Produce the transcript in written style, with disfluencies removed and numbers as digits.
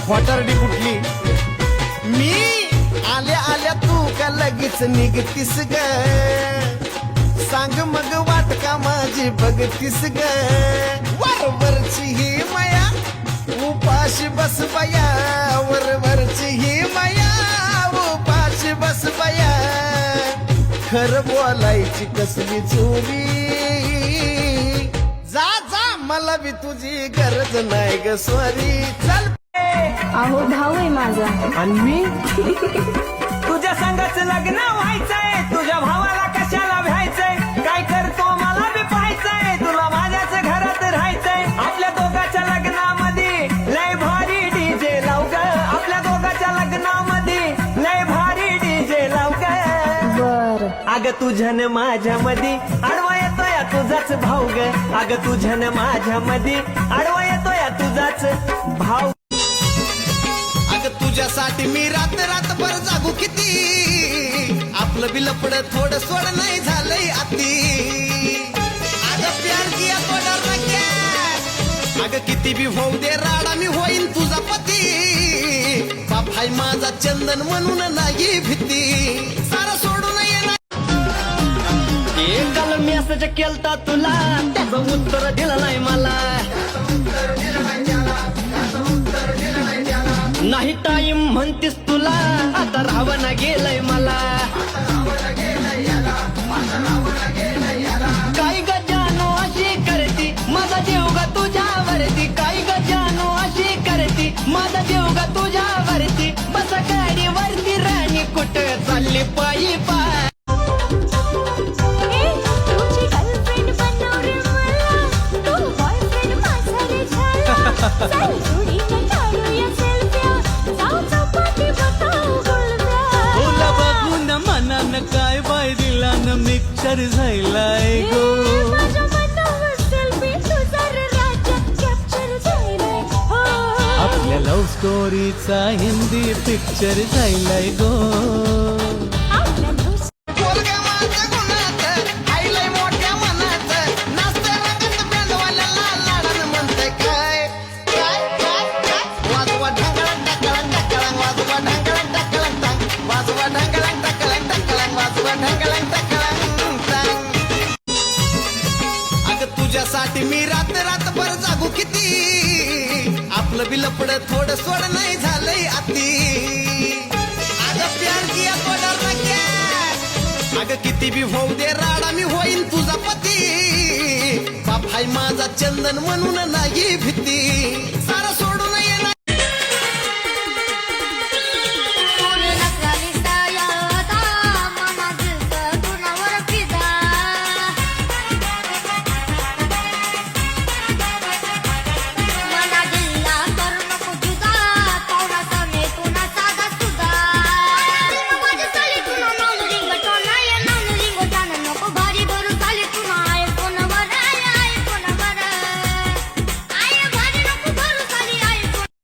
खोटारडी कुठली मी आल्या आल्या तू का लगेच निघतीस ग सांग मग वाट का माझी बघतीस ग वरवरची ही माया उपाशी बस बया वरवरची ही माया उपाशी बस बया खरं बोलायची कसली चोरी जा जा मला बी तुझी गरज नाही ग सॉरी चल अहो भाऊ आहे माझा आणि मी तुझ्या संगाच लग्न व्हायचंय तुझ्या भावाला कशाला भ्यायचंय काय करतो मला बी पाहायचंय तुला माझ्याच घरात राहायचंय आपल्या दोघाच्या लग्नामध्ये लय भारी डीजे लाव ग आपल्या दोघाच्या लग्नामध्ये लय भारी डीजे लाव ग बर अग तुझ्यान माझ्या मध्ये आडवा येतोय तुझाच भाऊ ग अग तुझ्यान माझ्या मध्ये आडवा येतोय तुझाच भाऊ तुझ्यासाठी मी रात रातभर जागू किती आपलं बी लपड थोडं सोड नाही झालंय अति अगं प्यार किया थोडा रंग्या अगं किती बी होऊ दे राडा मी होईन तुझा पती बाप हाय माझा चंदन म्हणून नाही भीती सारा सोडून ये काल मेसेज केलता तुला त्याचं उत्तर दिलं नाही मला नाही टाइम म्हणतीस तुला आता रावणा गेलय मला काही गजानो अशी करती माझा देव गा तुझ्यावरती काही गजानो अशी करती माझा देव गा तुझ्यावरती बस गाडीवरती राणी कुठं चालली पायी पाय काय बाय दिला न मिक्सर झालाय गो आपल्या लव्ह स्टोरीचा हिंदी पिक्चर झालाय गो तुझ्यासाठी मी रात रातभर जागू किती आपलं बी लपड थोडं सोड नाही झालंय अति अगं प्यार किया थोडा रंग्या अगं किती बी होऊ दे राडा मी होईन तुझा पती बाप हाय माझा चंदन म्हणून नाही भीती